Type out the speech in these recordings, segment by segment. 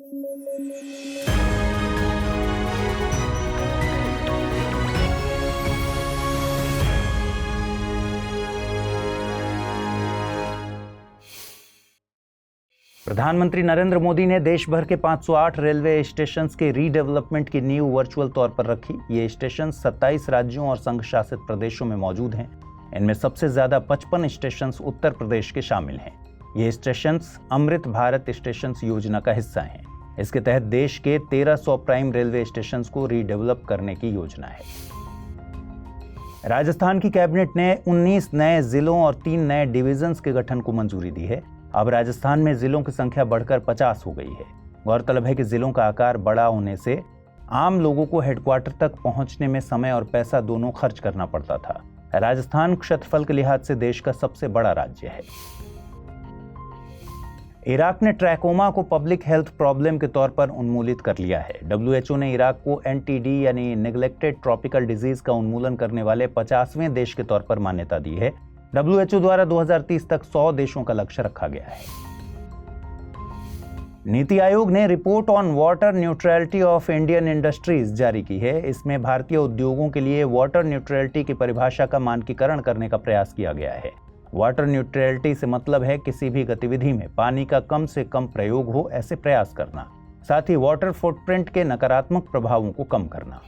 प्रधानमंत्री नरेंद्र मोदी ने देश भर के 508 रेलवे स्टेशंस के रीडेवलपमेंट की नींव वर्चुअल तौर पर रखी। ये स्टेशन 27 राज्यों और संघ शासित प्रदेशों में मौजूद हैं। इनमें सबसे ज्यादा 55 स्टेशंस उत्तर प्रदेश के शामिल हैं। ये स्टेशंस अमृत भारत स्टेशंस योजना का हिस्सा हैं। इसके तहत देश के 1300 प्राइम रेलवे स्टेशंस को रीडेवलप करने की योजना है। राजस्थान की कैबिनेट ने 19 नए जिलों और 3 नए डिविजन्स के गठन को मंजूरी दी है। अब राजस्थान में जिलों की संख्या बढ़कर 50 हो गई है। गौरतलब है कि जिलों का आकार बड़ा होने से आम लोगों को हेडक्वार्टर तक पहुंचने में समय और पैसा दोनों खर्च करना पड़ता था। राजस्थान क्षेत्रफल के लिहाज से देश का सबसे बड़ा राज्य है। इराक ने ट्रैकोमा को पब्लिक हेल्थ प्रॉब्लम के तौर पर उन्मूलित कर लिया है। WHO ने इराक को NTD यानी नेग्लेक्टेड ट्रॉपिकल डिजीज का उन्मूलन करने वाले 50वें देश के तौर पर मान्यता दी है। WHO द्वारा 2030 तक 100 देशों का लक्ष्य रखा गया है। नीति आयोग ने report on water neutrality of Indian industries जारी की है। इसमें भारतीय उद्योगों के लिए वाटर न्यूट्रलिटी की परिभाषा का मानकीकरण करने का प्रयास किया गया है। वाटर न्यूट्रलिटी से मतलब है किसी भी गतिविधि में पानी का कम से कम प्रयोग हो, ऐसे प्रयास करना, साथ ही वाटर फुटप्रिंट के नकारात्मक प्रभावों को कम करना।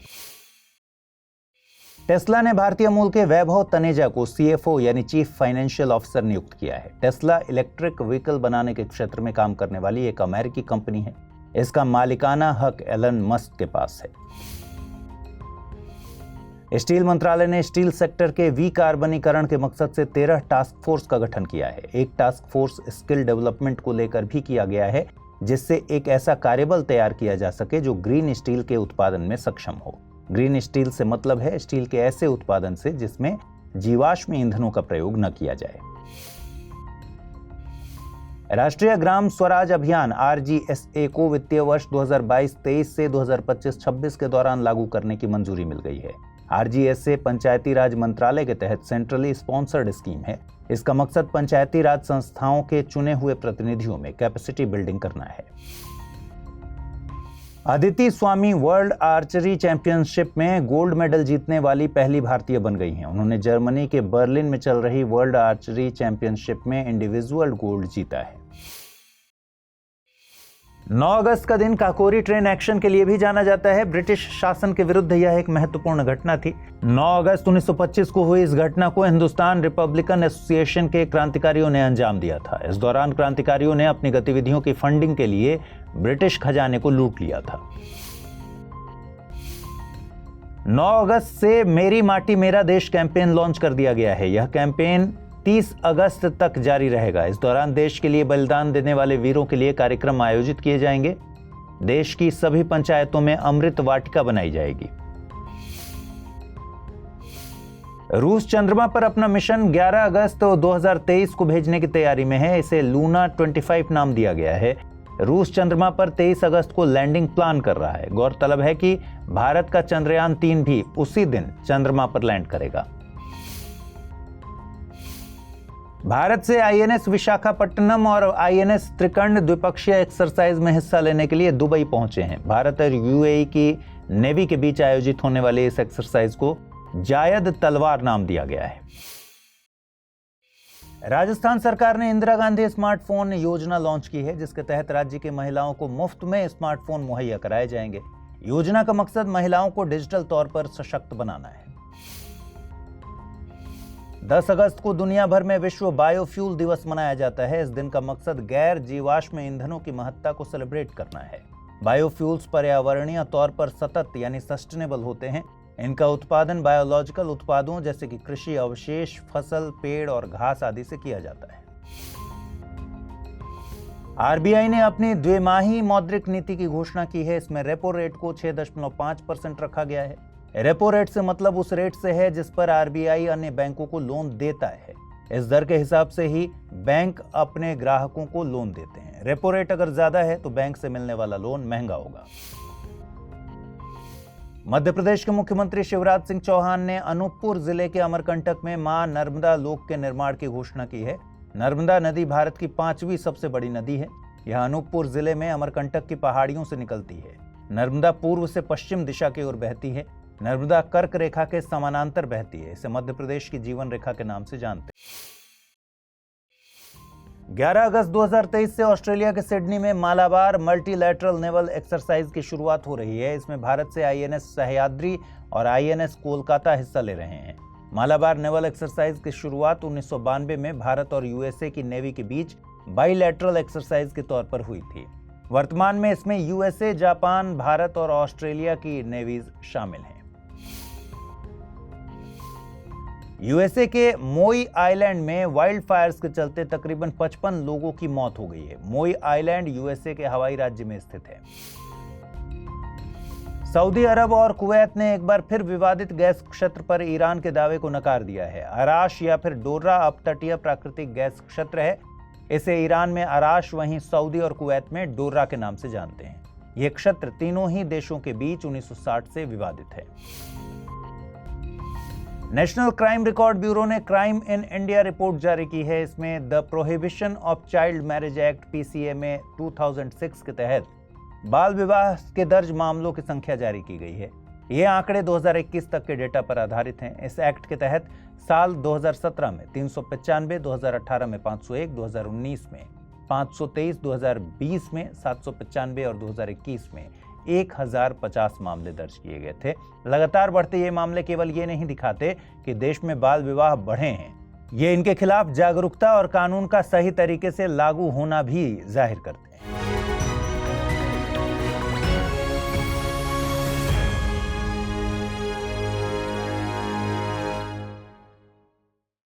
टेस्ला ने भारतीय मूल के वैभव तनेजा को CFO यानी चीफ फाइनेंशियल ऑफिसर नियुक्त किया है। टेस्ला इलेक्ट्रिक व्हीकल बनाने के क्षेत्र में काम करने वाली एक अमेरिकी कंपनी है। इसका मालिकाना हक एलन मस्क के पास है। स्टील मंत्रालय ने स्टील सेक्टर के विकार्बनीकरण के मकसद से 13 टास्क फोर्स का गठन किया है। एक टास्क फोर्स स्किल डेवलपमेंट को लेकर भी किया गया है, जिससे एक ऐसा कार्यबल तैयार किया जा सके जो ग्रीन स्टील के उत्पादन में सक्षम हो। ग्रीन स्टील से मतलब है स्टील के ऐसे उत्पादन से जिसमें जीवाश्म ईंधनों का प्रयोग न किया जाए। राष्ट्रीय ग्राम स्वराज अभियान RGSA को वित्तीय वर्ष 2022-23 से 2025-26 के दौरान लागू करने की मंजूरी मिल गई है। RGSA पंचायती राज मंत्रालय के तहत सेंट्रली स्पॉन्सर्ड स्कीम है। इसका मकसद पंचायती राज संस्थाओं के चुने हुए प्रतिनिधियों में कैपेसिटी बिल्डिंग करना है। अदिति स्वामी वर्ल्ड आर्चरी चैंपियनशिप में गोल्ड मेडल जीतने वाली पहली भारतीय बन गई हैं। उन्होंने जर्मनी के बर्लिन में चल रही वर्ल्ड आर्चरी चैंपियनशिप में इंडिविजुअल गोल्ड जीता है। 9 अगस्त का दिन काकोरी ट्रेन एक्शन के लिए भी जाना जाता है। ब्रिटिश शासन के विरुद्ध यह एक महत्वपूर्ण घटना थी। 9 अगस्त 1925 को हुई इस घटना को हिंदुस्तान रिपब्लिकन एसोसिएशन के क्रांतिकारियों ने अंजाम दिया था। इस दौरान क्रांतिकारियों ने अपनी गतिविधियों की फंडिंग के लिए ब्रिटिश खजाने को लूट लिया था। 9 अगस्त से मेरी माटी मेरा देश कैंपेन लॉन्च कर दिया गया है। यह कैंपेन 30 अगस्त तक जारी रहेगा। इस दौरान देश के लिए बलिदान देने वाले वीरों के लिए कार्यक्रम आयोजित किए जाएंगे। देश की सभी पंचायतों में अमृत वाटिका बनाई जाएगी। रूस चंद्रमा पर अपना मिशन 11 अगस्त 2023 को भेजने की तैयारी में है। इसे लूना 25 नाम दिया गया है। रूस चंद्रमा पर 23 अगस्त को लैंडिंग प्लान कर रहा है। गौरतलब है कि भारत का चंद्रयान 3 भी उसी दिन चंद्रमा पर लैंड करेगा। भारत से INS विशाखापट्टनम और INS त्रिकंड द्विपक्षीय एक्सरसाइज में हिस्सा लेने के लिए दुबई पहुंचे हैं। भारत और UAE की नेवी के बीच आयोजित होने वाले इस एक्सरसाइज को जायद तलवार नाम दिया गया है। राजस्थान सरकार ने इंदिरा गांधी स्मार्टफोन योजना लॉन्च की है, जिसके तहत राज्य की महिलाओं को मुफ्त में स्मार्टफोन मुहैया कराए जाएंगे। योजना का मकसद महिलाओं को डिजिटल तौर पर सशक्त बनाना है। 10 अगस्त को दुनिया भर में विश्व बायोफ्यूल दिवस मनाया जाता है। इस दिन का मकसद गैर जीवाश्म ईंधनों की महत्ता को सेलिब्रेट करना है। बायोफ्यूल्स पर्यावरणीय तौर पर सतत यानी सस्टेनेबल होते हैं। इनका उत्पादन बायोलॉजिकल उत्पादों जैसे कि कृषि अवशेष, फसल, पेड़ और घास आदि से किया जाता है। RBI ने अपनी द्विमाही मौद्रिक नीति की घोषणा की है। इसमें रेपो रेट को 6.5% रखा गया है। रेपो रेट से मतलब उस रेट से है जिस पर RBI अन्य बैंकों को लोन देता है। इस दर के हिसाब से ही बैंक अपने ग्राहकों को लोन देते हैं। रेपो रेट अगर ज्यादा है तो बैंक से मिलने वाला लोन महंगा होगा। मध्य प्रदेश के मुख्यमंत्री शिवराज सिंह चौहान ने अनूपपुर जिले के अमरकंटक में मां नर्मदा लोक के निर्माण की घोषणा की है। नर्मदा नदी भारत की 5वीं सबसे बड़ी नदी है। यह अनूपपुर जिले में अमरकंटक की पहाड़ियों से निकलती है। नर्मदा पूर्व से पश्चिम दिशा की ओर बहती है। नर्मदा कर्क रेखा के समानांतर बहती है। इसे मध्य प्रदेश की जीवन रेखा के नाम से जानते हैं। 11 अगस्त 2023 से ऑस्ट्रेलिया के सिडनी में मालाबार मल्टीलैटरल नेवल एक्सरसाइज की शुरुआत हो रही है। इसमें भारत से आईएनएस सह्याद्री और आईएनएस कोलकाता हिस्सा ले रहे हैं। मालाबार नेवल एक्सरसाइज की शुरुआत 1992 में भारत और यूएसए की नेवी के बीच बाइलैटरल एक्सरसाइज के तौर पर हुई थी। वर्तमान में इसमें यूएसए, जापान, भारत और ऑस्ट्रेलिया की नेवीज शामिल हैं। यूएसए के मोई आइलैंड में वाइल्ड फायर्स के चलते तकरीबन 55 लोगों की मौत हो गई है। मोई आइलैंड यूएसए के हवाई राज्य में स्थित है। सऊदी अरब और कुवैत ने एक बार फिर विवादित गैस क्षेत्र पर ईरान के दावे को नकार दिया है। अराश या फिर डोर्रा अपतटीय प्राकृतिक गैस क्षेत्र है। इसे ईरान में अराश, वहीं सऊदी और कुवैत में डोर्रा के नाम से जानते हैं। यह क्षेत्र तीनों ही देशों के बीच 1960 से विवादित है। नेशनल क्राइम रिकॉर्ड ब्यूरो ने क्राइम इन इंडिया रिपोर्ट जारी की है। इसमें the prohibition of child marriage act PCMA 2006 के तहत बाल विवाह के दर्ज मामलों की संख्या जारी की गई है। ये आंकड़े 2021 तक के डेटा पर आधारित हैं। इस एक्ट के तहत साल 2017 में 395, 2018 में 501, 2019 में 523, 2020 में 795 और 2021 में 1050 मामले दर्ज किए गए थे। लगातार बढ़ते ये मामले केवल ये नहीं दिखाते कि देश में बाल विवाह बढ़े हैं, ये इनके खिलाफ जागरूकता और कानून का सही तरीके से लागू होना भी जाहिर करते हैं।